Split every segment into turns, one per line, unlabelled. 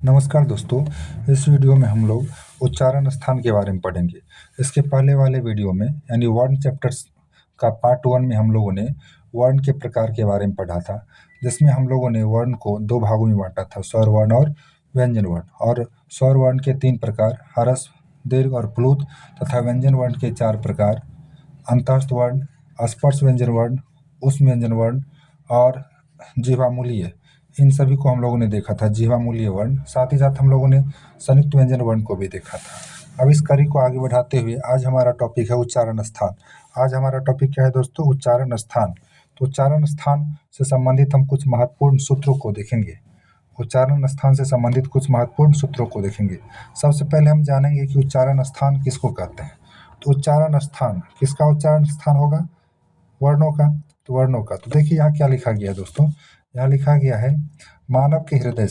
नमस्कार दोस्तों। इस वीडियो में हम लोग उच्चारण स्थान के बारे में पढ़ेंगे। इसके पहले वाले वीडियो में यानी वर्ण चैप्टर्स का पार्ट 1 में हम लोगों ने वर्ण के प्रकार के बारे में पढ़ा था, जिसमें हम लोगों ने वर्ण को 2 भागों में बांटा था, स्वर वर्ण और व्यंजन वर्ण। और स्वर वर्ण के 3 प्रकार, ह्रस्व, दीर्घ और प्लुत, तथा व्यंजन वर्ण के 4 प्रकार, अंतस्थ वर्ण, स्पर्श व्यंजन वर्ण, उष्म व्यंजन वर्ण और जिह्वामूलीय। इन सभी को हम लोगों ने देखा था, जिह्वामूलीय वर्ण। साथ ही साथ हम लोगों ने संयुक्त व्यंजन वर्ण को भी देखा था। अब इस कड़ी को आगे बढ़ाते हुए आज हमारा टॉपिक है उच्चारण स्थान। आज हमारा टॉपिक क्या है दोस्तों? उच्चारण स्थान। तो उच्चारण स्थान से संबंधित हम कुछ महत्वपूर्ण सूत्रों को देखेंगे। उच्चारण स्थान से संबंधित कुछ महत्वपूर्ण सूत्रों को देखेंगे। सबसे पहले हम जानेंगे कि उच्चारण स्थान किसको कहते हैं। तो उच्चारण स्थान, किसका उच्चारण स्थान होगा? वर्णों का। तो वर्णों का, तो देखिए यहाँ क्या लिखा गया है दोस्तों। यहाँ लिखा गया है, मानव के हृदय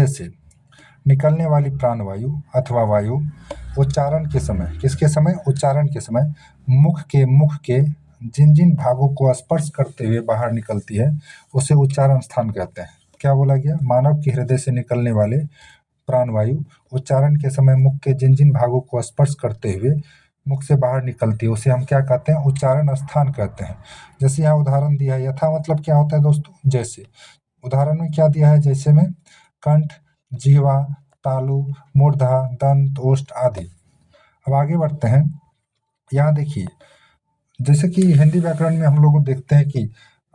से निकलने वाली प्राणवायु अथवा वायु उच्चारण के समय, किसके समय? उच्चारण के समय मुख के जिन जिन भागों को स्पर्श करते हुए बाहर निकलती है, उसे उच्चारण स्थान कहते हैं। क्या बोला गया? मानव के हृदय से निकलने वाले प्राणवायु उच्चारण के समय मुख के जिन जिन भागों को स्पर्श करते हुए मुख से बाहर निकलती है, उसे हम क्या कहते हैं? उच्चारण स्थान कहते हैं। जैसे यहाँ उदाहरण दिया है, यथा मतलब क्या होता है दोस्तों? जैसे। उदाहरण में क्या दिया है? जैसे में कंठ, जिह्वा, तालु, मूर्धा, दंत, ओष्ठ आदि। अब आगे बढ़ते हैं। यहाँ देखिए, जैसे कि हिंदी व्याकरण में हम लोग देखते हैं कि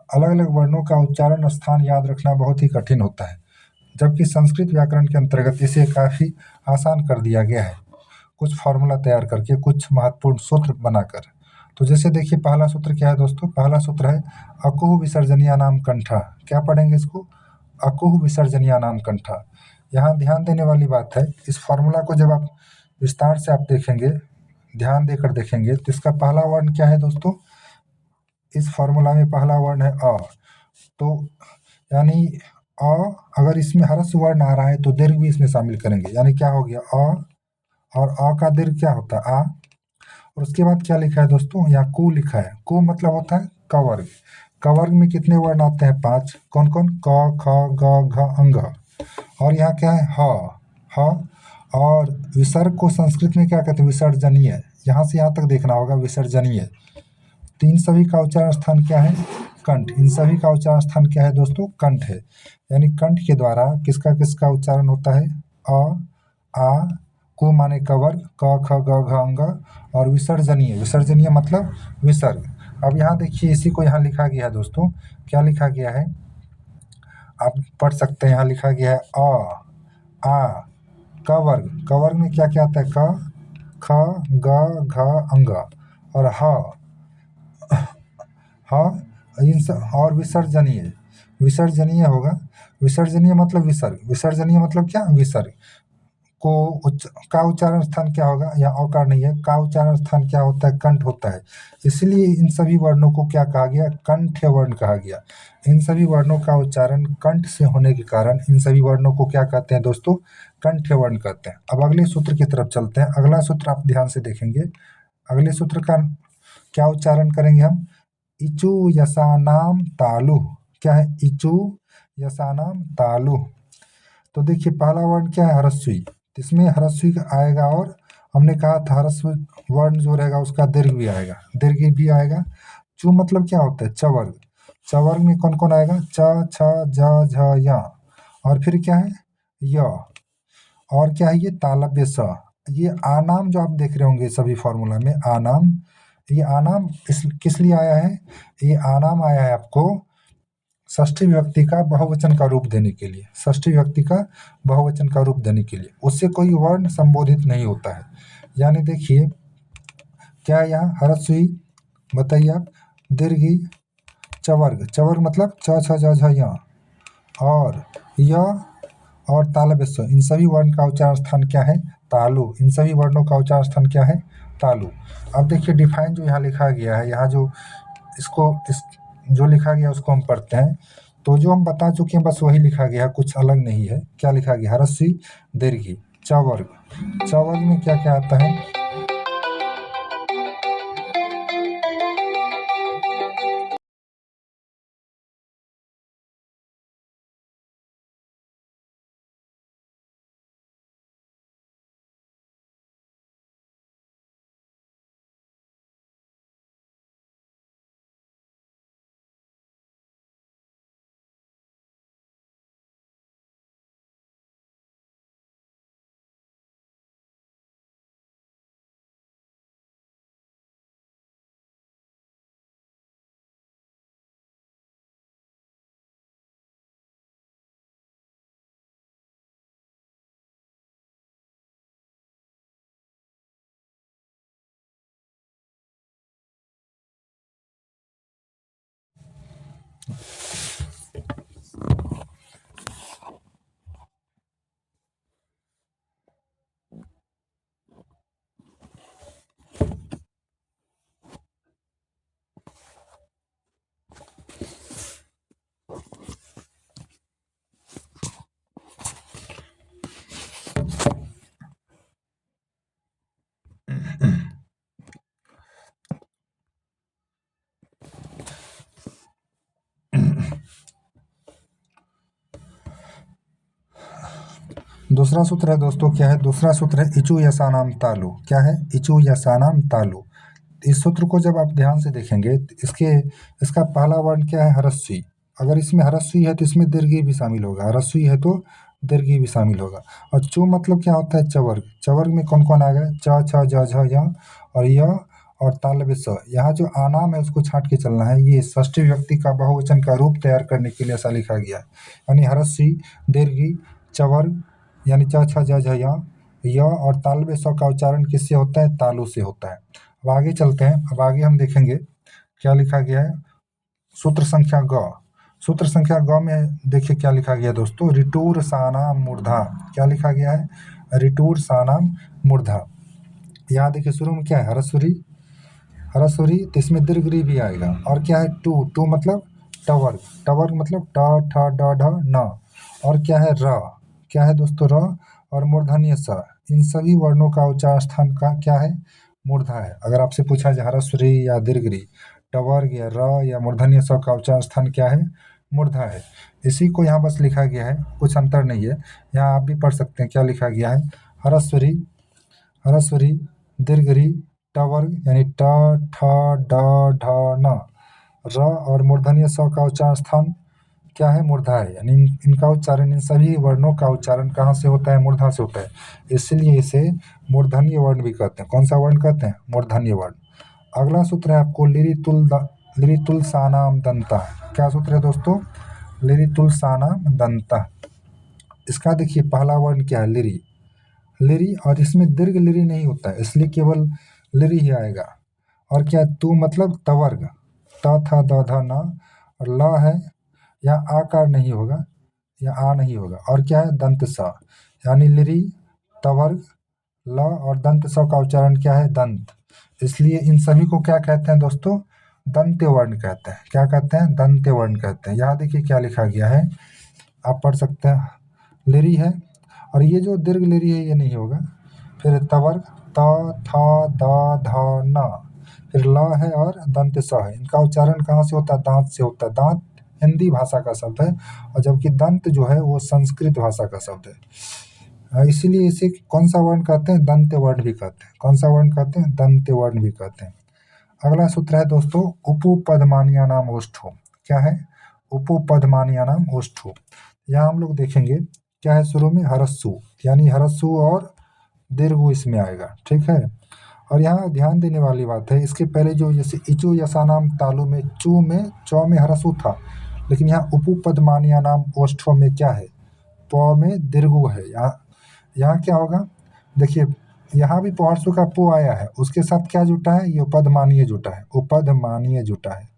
अलग अलग वर्णों का उच्चारण स्थान याद रखना बहुत ही कठिन होता है, जबकि संस्कृत व्याकरण के अंतर्गत इसे काफी आसान कर दिया गया है, कुछ फॉर्मूला तैयार करके, कुछ महत्वपूर्ण सूत्र बनाकर। तो जैसे देखिए, पहला सूत्र क्या है दोस्तों? पहला सूत्र है अकुह विसर्जनीय नाम कंठा। क्या पढ़ेंगे इसको? अकुह विसर्जनीय नाम कंठा। यहाँ ध्यान देने वाली बात है, इस फॉर्मूला को जब आप विस्तार से आप देखेंगे, ध्यान देकर देखेंगे, तो इसका पहला वर्ण क्या है दोस्तों? इस फॉर्मूला में पहला वर्ण है अ। तो यानी अ, अगर इसमें ह्रस्व वर्ण आ रहा है तो दीर्घ भी इसमें शामिल करेंगे, यानी क्या हो गया? अ, और अ का दीर्घ क्या होता है? आ। और उसके बाद क्या लिखा है दोस्तों? यहाँ कु लिखा है। कु मतलब होता है कवर्ग। कवर्ग में कितने वर्ण आते हैं? 5। कौन कौन? क, ख, ग, घ, अंग। और यहाँ क्या है? ह। और विसर्ग को संस्कृत में क्या कहते हैं? विसर्जनीय। यहाँ से यहाँ तक देखना होगा, विसर्जनीय। तो इन सभी का उच्चारण स्थान क्या है? कंठ। इन सभी का उच्चारण स्थान क्या है दोस्तों? कंठ है। यानी कंठ के द्वारा किसका किसका उच्चारण होता है? अ, आ, को माने कवर्ग, क, ख, ग, घ, अंग, और विसर्जनीय। विसर्जनीय मतलब विसर्ग। अब यहाँ देखिए, इसी को यहाँ लिखा गया है दोस्तों। क्या लिखा गया है? आप पढ़ सकते हैं। यहाँ लिखा गया है अ, आ, कवर्ग। कवर्ग में क्या क्या आता है? क, ख, ग, घ, अंग, और ह। और विसर्जनीय। विसर्जनीय होगा। विसर्जनीय मतलब विसर्ग। विसर्जनीय मतलब क्या? विसर्ग को का उच्चारण स्थान क्या होगा? या औकार नहीं है, का उच्चारण स्थान क्या होता है? कंठ होता है। इसलिए इन सभी वर्णों को क्या कहा गया? कंठ्य वर्ण कहा गया। इन सभी वर्णों का उच्चारण कंठ से होने के कारण इन सभी वर्णों को क्या कहते हैं दोस्तों? कंठ्य वर्ण कहते हैं। अब अगले सूत्र की तरफ चलते हैं। अगला सूत्र आप ध्यान से देखेंगे। अगले सूत्र का क्या उच्चारण करेंगे हम? इचु यसानाम तालु। क्या है? इचु यसानाम तालु। तो देखिए, पहला वर्ण क्या है? ह्रस्वी। इसमें ह्रस्वी आएगा, और हमने कहा था ह्रस्व वर्ण जो रहेगा उसका दीर्घ भी आएगा, दीर्घ भी आएगा। चु मतलब क्या होता है? चवर्ग। चवर्ग में कौन कौन आएगा? च, छ, ज, झ, य। और फिर क्या है? य। और क्या है? ये तालव्य स। ये आनाम जो आप देख रहे होंगे सभी फॉर्मूला में, आनाम। ये आनाम किस लिए आया है? ये आनाम आया है आपको षष्ठी विभक्ति का बहुवचन का रूप देने के लिए। षष्ठी विभक्ति का बहुवचन का रूप देने के लिए उससे कोई वर्ण संबोधित नहीं होता है। यानी देखिए, क्या यहाँ ह्रस्वी, बताइए आप, दीर्घी, चवर्ग। चवर्ग मतलब च, छ, ज, झ, य, और य, और तालव्य स। इन सभी वर्ण का उच्चारण स्थान क्या है? तालु। इन सभी वर्णों का उच्चारण स्थान क्या है? तालु। अब देखिए, डिफाइन जो यहाँ लिखा गया है, यहाँ जो इस जो लिखा गया उसको हम पढ़ते हैं। तो जो हम बता चुके हैं बस वही लिखा गया है, कुछ अलग नहीं है। क्या लिखा गया? ह्रस्वी, दीर्घी, चवर्ग। चवर्ग में क्या क्या आता है? दूसरा सूत्र है दोस्तों, क्या है दूसरा सूत्र? है इचु यसानाम तालु। क्या है? इचु यसानाम तालु। इस सूत्र को जब आप ध्यान से देखेंगे तो इसका पहला वर्ण क्या है? ह्रस्वी। अगर इसमें ह्रस्वी है तो इसमें दीर्घी भी शामिल होगा, ह्रस्वी है तो दीर्घी भी शामिल होगा। और चु मतलब क्या होता है? चवर्ग। चवर्ग में कौन कौन आ गया? च छ ज झ य और य और तालव्य स। यहाँ जो आनाम है उसको छांट के चलना है। ये षष्ठी व्यक्ति का बहुवचन का रूप तैयार करने के लिए ऐसा लिखा गया है। यानी ह्रस्वी, दीर्घी, चवर्ग यानी च छ ज झ य और तालव्य स का उच्चारण किससे होता है? तालु से होता है। अब आगे चलते हैं। अब आगे हम देखेंगे क्या लिखा गया है। सूत्र संख्या ग। सूत्र संख्या ग में देखिए क्या लिखा गया दोस्तों। रिटूर सानाम मूर्धा। क्या लिखा गया है? रिटूर सानाम मूर्धा। यहाँ देखिए शुरू में क्या है? ह्रस्वरी। ह्रस्वरी तो इसमें दीर्घ भी आएगा। और क्या है? टू। टू मतलब टवर्ग। टवर्ग मतलब ट ठ ड ढ न। और क्या है? र। क्या है दोस्तों? र। और मूर्धन्य स। इन सभी वर्णों का उच्चार स्थान का क्या है? मूर्धा है। अगर आपसे पूछा जाए ह्रस्वरी या दीर्घ, टवर्ग या र या मूर्धन्य स का उच्चार स्थान क्या है? मूर्धा है। इसी को यहाँ बस लिखा गया है, कुछ अंतर नहीं है। यहाँ आप भी पढ़ सकते हैं क्या लिखा गया है। ह्रस्वरी, ह्रस्वरी, दीर्घरी, टवर्ग यानी ट ठ ड ढ न। र और मूर्धन्य स का उच्चार स्थान क्या है? मूर्धा है। यानी इनका उच्चारण, इन सभी वर्णों का उच्चारण कहाँ से होता है? मूर्धा से होता है। इसलिए इसे मूर्धन्य वर्ण भी कहते हैं। कौन सा वर्ण कहते हैं? मूर्धन्य वर्ण। अगला सूत्र है आपको लिरितुल सानाम दंता। क्या सूत्र है दोस्तों? लिरितुल सानाम दंता। इसका देखिए पहला वर्ण क्या है? लिरि। लिरि, और इसमें दीर्घ लिरि नहीं होता है, इसलिए केवल लिरि ही आएगा। और क्या? तू मतलब तवर्ग। त थ द ध न। और ल है, यहाँ आकार नहीं होगा, या आ नहीं होगा। और क्या है? दंत स। यानी लिरि, तवर्ग, ल और दंत स का उच्चारण क्या है? दंत। इसलिए इन सभी को क्या कहते हैं दोस्तों? दंत्य वर्ण कहते हैं। क्या कहते हैं? दंत्य वर्ण कहते हैं। यहाँ देखिए क्या लिखा गया है, आप पढ़ सकते हैं। लिरि है, और ये जो दीर्घ लिरि है ये नहीं होगा। फिर तवर्ग त थ द ध न। फिर ल है और दंत स है। इनका उच्चारण कहाँ से होता है? दांत से होता है। दांत हिंदी भाषा का शब्द है, और जबकि दंत जो है वो संस्कृत भाषा का शब्द है। इसीलिए इसे कौन सा वर्ण कहते हैं? दंत्य वर्ण भी कहते हैं। कौन सा वर्ण कहते हैं? दंत्य वर्ण भी कहते हैं। अगला सूत्र है दोस्तों, उपपदमानिया नाम ओष्ठो। क्या है? उपपदमानिया नाम ओष्ठो। यहाँ हम लोग देखेंगे क्या है शुरू में? ह्रस्व, यानी ह्रस्व और दीर्घ इसमें आएगा। ठीक है। और यहाँ ध्यान देने वाली बात है, इसके पहले जो जैसे इचु यसानाम तालु में चू में चौ में ह्रस्व था, लेकिन यहाँ उपपदमानिया नाम ओष्ठो में क्या है? प में दीर्घ है। यहाँ क्या होगा? देखिए यहाँ भी पहर्सु का पो आया है, उसके साथ क्या जुटा है? ये उपदमानीय जुटा है। उपदमानीय जुटा है।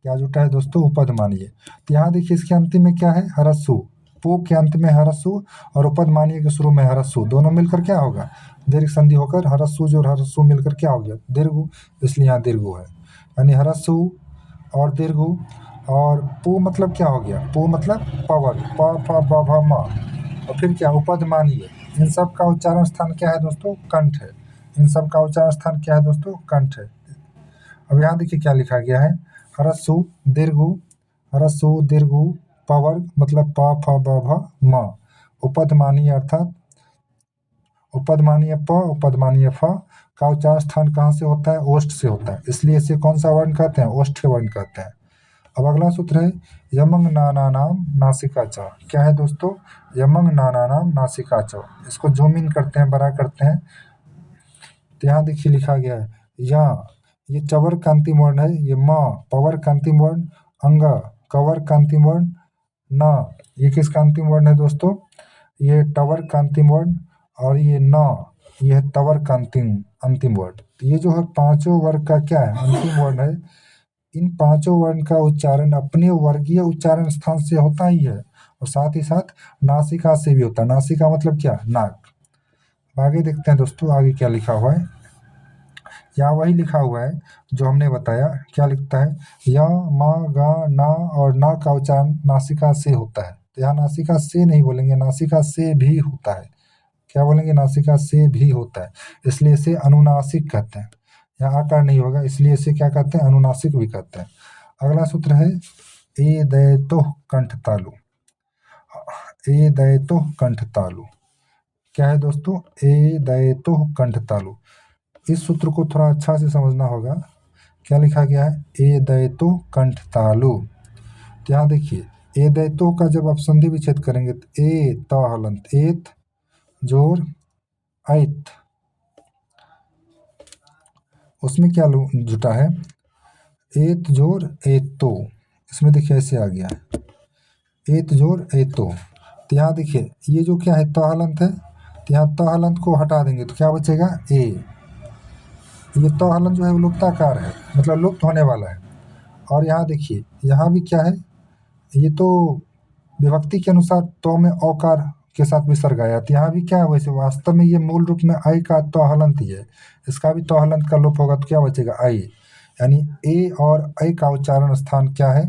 क्या जुटा है दोस्तों? उपदमानीय। तो यहाँ देखिए इसके अंतिम में क्या है? ह्रस्व। पो के अंत में ह्रस्व और उपदमानीय के शुरू में ह्रस्व, दोनों मिलकर क्या होगा? दीर्घ संधि होकर ह्रस्व और ह्रस्व मिलकर क्या हो गया? दीर्घ। इसलिए यहाँ दीर्घ है। यानी ह्रस्व और दीर्घ। और पो मतलब क्या हो गया? पो मतलब पवर, प फ ब भ म। और फिर क्या? उपदमानीय। इन सब का उच्चारण स्थान क्या है दोस्तों? कंठ है। इन सब का उच्चारण स्थान क्या है दोस्तों? कंठ है। अब यहाँ देखिए क्या लिखा गया है। ह्रस्व, दीर्घ, ह्रस्व, दीर्घ, पवर्ग मतलब प फ ब भ म। उपदमानीय अर्थात उपदमानीय प, उपदमानीय फ का उच्चारण स्थान कहाँ से होता है? ओष्ठ से होता है। इसलिए इसे कौन सा वर्ण कहते हैं? ओष्ठ्य वर्ण कहते हैं। अब अगला सूत्र है, यमंग नाना नाम नासिका च। क्या है दोस्तों? यमंग नाना नाम नासिका च। इसको जूम इन करते हैं, बड़ा करते हैं, तो यहाँ देखिए लिखा गया है या, ये चवर का अंतिम वर्ण है। ये म पवर का अंतिम वर्ण, अंग कवर का अंतिम वर्ण, न ये किसका अंतिम वर्ण है दोस्तों? ये टवर का अंतिम वर्ण, और ये न ये है तवर का अंतिम अंतिम वर्ण। तो ये जो है पांचों वर्ग का क्या है? अंतिम वर्ण है। इन पांचों वर्ण का उच्चारण अपने वर्गीय उच्चारण स्थान से होता ही है और साथ ही साथ नासिका से भी होता है। नासिका मतलब क्या? नाक। आगे देखते हैं दोस्तों, आगे क्या लिखा हुआ है। यहाँ वही लिखा हुआ है जो हमने बताया। क्या लिखता है? य, म, ग, न और न का उच्चारण नासिका से होता है। तो यहाँ नासिका से नहीं बोलेंगे, नासिका से भी होता है। क्या बोलेंगे? नासिका से भी होता है, इसलिए इसे अनुनासिक कहते हैं। यहाँ आकार नहीं होगा, इसलिए इसे क्या कहते हैं? अनुनासिक भी कहते हैं। अगला सूत्र है ए दयतो कंठ तालु। ए दयतो कंठ तालु क्या है दोस्तों? ए दयतो कंठ तालु। इस सूत्र को थोड़ा अच्छा से समझना होगा। क्या लिखा गया है? ए दयतो कंठ तालु। तो यहाँ देखिए, ए दयतो का जब आप संधि विच्छेद करेंगे तो ए त हलंत एत जोर ऐत, उसमें क्या जुटा है? एत जोर एतो। इसमें देखिए ऐसे आ गया है, एत जोर एतो। तो यहाँ देखिए ये जो क्या है? त हलंत है, तो यहाँ त हलंत को हटा देंगे तो क्या बचेगा? ए। ये त हलंत जो है वो लुप्ताकार है, मतलब लुप्त होने वाला है। और यहाँ देखिए, यहाँ भी क्या है? ये तो विभक्ति के अनुसार तो में औकार के साथ विसर्ग आया, तो यहाँ भी क्या है? वैसे वास्तव में ये मूल रूप में आई का तो हलंत ही है, इसका भी तो हलंत का लोप होगा तो क्या बचेगा? आई। यानी ए और ऐ का उच्चारण स्थान क्या है?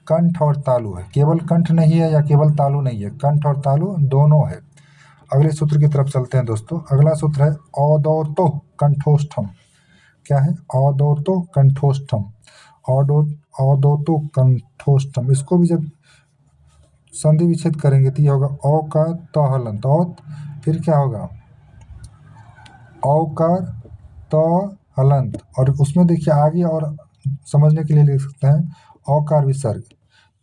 कंठ और तालु है। केवल कंठ नहीं है या केवल तालु नहीं है, कंठ और तालु दोनों है। अगले सूत्र की तरफ चलते हैं दोस्तों। अगला सूत्र है औदौतो कंठोष्ठम। क्या है? औदौतो कंठोष्ठम। औदौतो कंठोष्ठम, इसको भी जब संधि विच्छेद करेंगे तो ये होगा औ का त हलंत औत, फिर क्या होगा? औकार त हलंत, और उसमें देखिए आगे और समझने के लिए लिख सकते हैं औकार विसर्ग।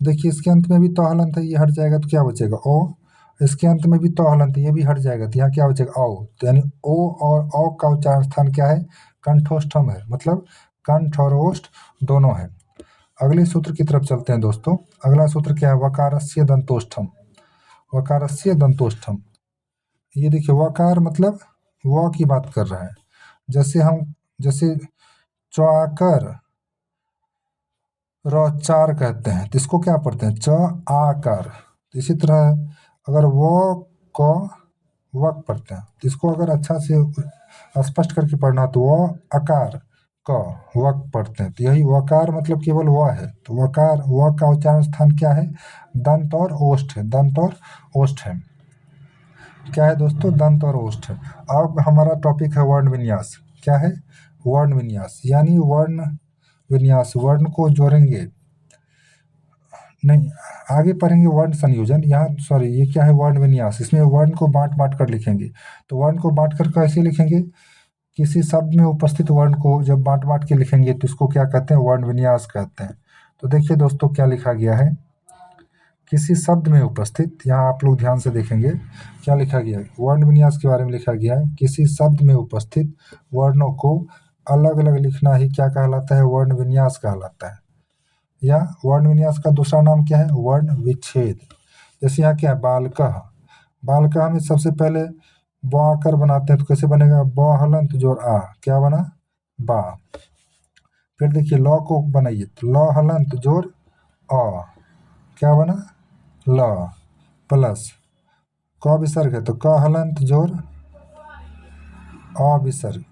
देखिए इसके अंत में भी तो हलंत है, ये हट जाएगा तो क्या बचेगा? ओ। इसके अंत में भी तो हलंत है, ये भी हट जाएगा तो यहाँ क्या बचेगा? औ। तो यानी ओ और औ का उच्चारण स्थान क्या है? कंठोष्ठम है, मतलब कंठ और ओष्ठ दोनों है। अगले सूत्र की तरफ चलते हैं दोस्तों। अगला सूत्र क्या है? वकारस्य दंतोष्ठम। वकारस्य दंतोष्ठम, ये देखिए वकार मतलब व की बात कर रहा है। जैसे चौकर रौचार कहते हैं, तो इसको क्या पढ़ते हैं? च आकार। तो इसी तरह अगर वो क वक पढ़ते हैं, तो इसको अगर अच्छा से स्पष्ट करके पढ़ना तो वो अकार क वक पढ़ते हैं। तो यही वकार मतलब केवल व है, तो वकार व का उच्चारण स्थान क्या है? दंत और ओष्ठ है, दंत और ओष्ठ है। क्या है दोस्तों? दंत और ओष्ठ है। अब हमारा टॉपिक है वर्ण विन्यास। क्या है? वर्ण विन्यास, यानी वर्ण विन्यास, वर्ण को जोड़ेंगे नहीं, आगे पढ़ेंगे वर्ण संयोजन। यहाँ सॉरी, ये क्या है? वर्ण विन्यास। इसमें वर्ण को बांट बांट कर लिखेंगे। तो वर्ण को बांट कर कैसे लिखेंगे? किसी शब्द में उपस्थित वर्ण को जब बांट बांट के लिखेंगे तो इसको क्या कहते हैं? वर्ण विन्यास कहते हैं। तो देखिए दोस्तों क्या लिखा गया है। किसी शब्द में उपस्थित, यहाँ आप लोग ध्यान से देखेंगे क्या लिखा गया है। वर्ण विन्यास के बारे में लिखा गया है, किसी शब्द में उपस्थित वर्णों को अलग अलग लिखना ही क्या कहलाता है? वर्ण विन्यास कहलाता है। या वर्ण विन्यास का दूसरा नाम क्या है? वर्ण विच्छेद। जैसे यहाँ क्या है? बालकः। बालकः में सबसे पहले ब आकर बनाते हैं, तो कैसे बनेगा? ब हलंत जोर आ, क्या बना? बा। फिर देखिए ल को बनाइए, तो ल हलंत जोर अ, क्या बना? ल, प्लस क विसर्ग है तो क हलंत जोर अ विसर्ग।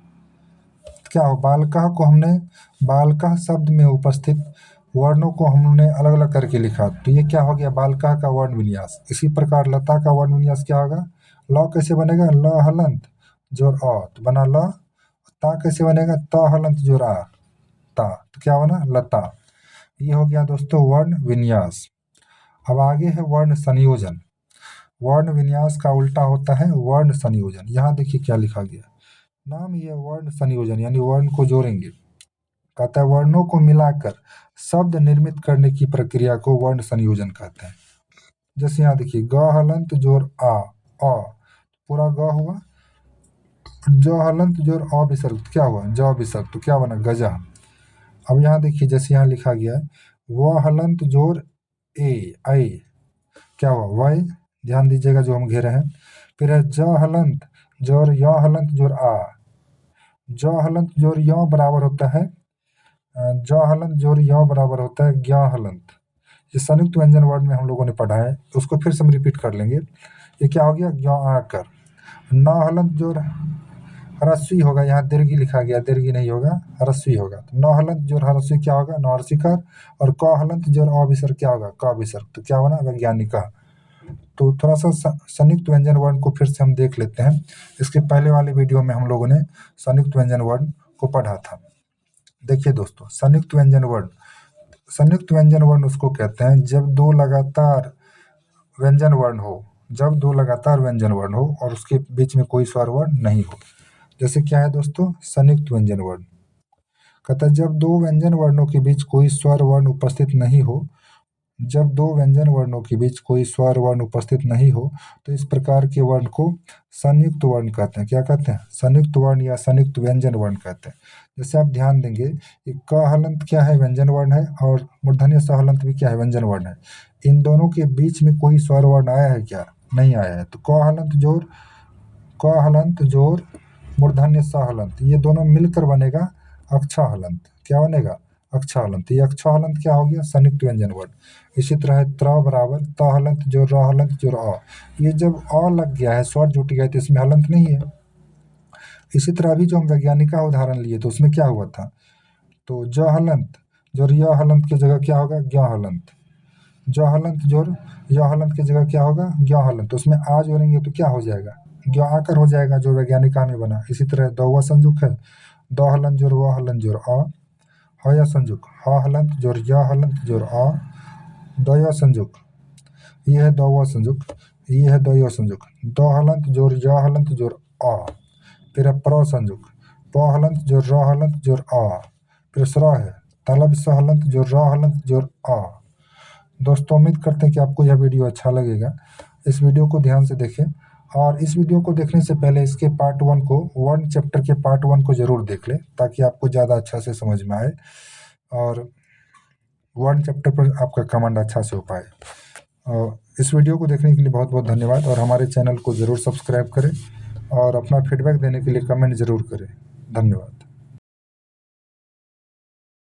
क्या हो? बालकः को हमने बालकः शब्द में उपस्थित वर्णों को हमने अलग अलग करके लिखा, तो ये क्या हो गया? बालकः का वर्ण विन्यास। इसी प्रकार लता का वर्ण विन्यास क्या होगा? ल कैसे बनेगा? ल हलंत जोर अ, तो बना ल। ता कैसे बनेगा? त हलंत जोर आ, ता, तो क्या बना? लता। ये हो गया दोस्तों वर्ण विन्यास। अब आगे है वर्ण संयोजन। वर्ण विन्यास का उल्टा होता है वर्ण संयोजन। यहाँ देखिए क्या लिखा गया, नाम ये वर्ण संयोजन, यानी वर्ण को जोड़ेंगे। कहता है वर्णों को मिलाकर शब्द निर्मित करने की प्रक्रिया को वर्ण संयोजन कहते हैं। जैसे यहाँ देखिए ग हलंत जोर आ, अ, पूरा ग हुआ, ज हलंत जोर अ विसर्ग, तो क्या हुआ? ज विसर्ग, तो क्या बना? गजा। अब यहाँ देखिए जैसे यहाँ लिखा गया है व हलंत जोर ए ऐ, क्या हुआ? वै। ध्यान दीजिएगा जो हम घेरे हैं। फिर है ज हलंत जोर य हलंत जोर आ, ज हलंत जोर य बराबर होता है ज हलंत जोर य बराबर होता है ज्ञ हलंत। ये संयुक्त व्यंजन वर्ण में हम लोगों ने पढ़ा है, उसको फिर से हम रिपीट कर लेंगे। ये क्या हो गया, ज्ञ आकर। न हलंत जोर ह्रस्वी होगा, यहाँ दीर्घी लिखा गया, दीर्घी नहीं होगा, ह्रस्वी होगा। तो न हलंत जोर ह्रस्वी क्या होगा, नौरसिकर। और क हलंत जोर अविसर्ग क्या होगा, क विसर्ग। तो क्या होना, वैज्ञानिका। तो थोड़ा सा संयुक्त व्यंजन वर्ण को फिर से हम देख लेते हैं। इसके पहले वाले वीडियो में हम लोगों ने संयुक्त व्यंजन वर्ण को पढ़ा था। देखिए दोस्तों, संयुक्त व्यंजन वर्ण, संयुक्त व्यंजन वर्ण उसको कहते हैं जब दो लगातार व्यंजन वर्ण हो, जब दो लगातार व्यंजन वर्ण हो और उसके बीच में कोई स्वर वर्ण नहीं हो। जैसे क्या है दोस्तों, संयुक्त व्यंजन वर्ण कहता है जब दो व्यंजन वर्णों के बीच कोई स्वर वर्ण उपस्थित नहीं हो, जब दो व्यंजन वर्णों के बीच कोई स्वर वर्ण उपस्थित नहीं हो, तो इस प्रकार के वर्ण को संयुक्त वर्ण कहते हैं। क्या कहते हैं, संयुक्त वर्ण या संयुक्त व्यंजन वर्ण कहते हैं। जैसे आप ध्यान देंगे, क हलंत क्या है, व्यंजन वर्ण है, और मूर्धन्य स हलंत भी क्या है, व्यंजन वर्ण है। इन दोनों के बीच में कोई स्वर वर्ण आया है क्या, नहीं आया है। तो क हलंत जोर मूर्धन्य स हलंत, ये दोनों मिलकर बनेगा अक्षा हलंत। क्या बनेगा, अक्षा हलंत। ये अक्षा हलंत क्या हो गया, संयुक्त व्यंजन वर्ण। इसी तरह त्र बराबर त हलंत जोर र हलंत जोर अ। ये जब अ लग गया है, स्वर जुट गया है, तो इसमें हलंत नहीं है। इसी तरह अभी जो हम वैज्ञानिका उदाहरण लिए तो उसमें क्या हुआ था, तो ज हलंत जोर य हलंत की जगह क्या होगा, ज्ञ हलंत। ज हलंत जोर य हलंत की जगह क्या होगा, ज्ञ हलंत। तो उसमें आ जोड़ेंगे तो क्या हो जाएगा, ज्ञ आकर हो जाएगा, जो वैज्ञानिका में बना। इसी तरह दौवा संजुक है, द हलंत जोर व हलंत जोर अ। हय संजुक, ह हलंत जोर य हलंत जोर अ। दय संजुक, ये है दौवा संजुक, ये है दय संजुक। द हलंत जोर य हलंत जोर अ। फिर है प्र संजुक, प हलंत जोर र हलंत जोर अ। फिर स्र है तालब स हलंत जोर र हलंत जोर अ। दोस्तों, उम्मीद करते हैं कि आपको यह वीडियो अच्छा लगेगा। इस वीडियो को ध्यान से देखें, और इस वीडियो को देखने से पहले इसके पार्ट 1 को, वर्ण चैप्टर के पार्ट 1 को जरूर देख लें, ताकि आपको ज़्यादा अच्छा से समझ में आए और वर्ण चैप्टर पर आपका कमांड अच्छा से हो पाए। और इस वीडियो को देखने के लिए बहुत बहुत धन्यवाद, और हमारे चैनल को ज़रूर सब्सक्राइब करें और अपना फीडबैक देने के लिए कमेंट ज़रूर करें। धन्यवाद।